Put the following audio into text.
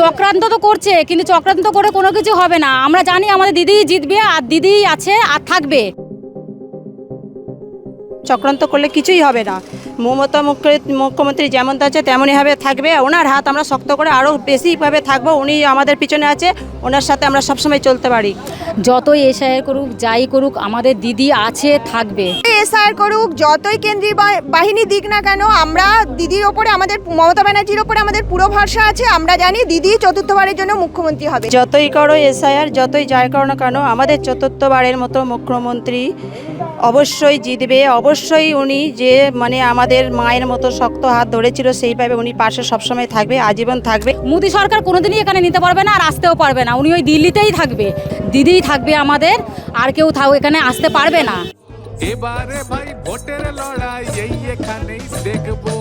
চক্রান্ত তো করছে, কিন্তু চক্রান্ত করে কোনো কিছু হবে না। আমরা জানি আমাদের দিদি জিতবে, আর দিদি আছে আর থাকবে। চক্রান্ত করলে কিছুই হবে না। মমতা মুখ্যমন্ত্রী যেমন আছে তেমনইভাবে থাকবে। ওনার হাত আমরা শক্ত করে আরও বেশিভাবে থাকবো। উনি আমাদের পিছনে আছে, ওনার সাথে আমরা সবসময় চলতে পারি। যতই এসআইআর করুক, যাই করুক, আমাদের দিদি আছে, থাকবে। এসআইআর করুক, যতই কেন্দ্রীয় বাহিনী দিক না কেন, আমরা দিদির ওপরে, আমাদের মমতা ব্যানার্জির ওপরে আমাদের পুরো ভরসা আছে। আমরা জানি দিদি চতুর্থবারের জন্য মুখ্যমন্ত্রী হবে। যতই করো এসআইআর, যতই যাই করো না কেন, আমাদের চতুর্থবারের মতো মুখ্যমন্ত্রী অবশ্যই জিতবে। অবশ্যই উনি যে আমাদের মায়ের মতো শক্ত হাত ধরেছিল, সেইভাবে উনি পাশে সবসময় থাকবে, আজীবন থাকবে। মোদী সরকার কোনোদিনই এখানে নিতে পারবে না, আর আসতেও পারবে না। উনি ওই দিল্লিতেই থাকবে, দিদিই থাকবে আমাদের, আর কেউ এখানে আসতে পারবে না। এবারে ভাই ভোটের লড়াই এই এখানেই দেখবো।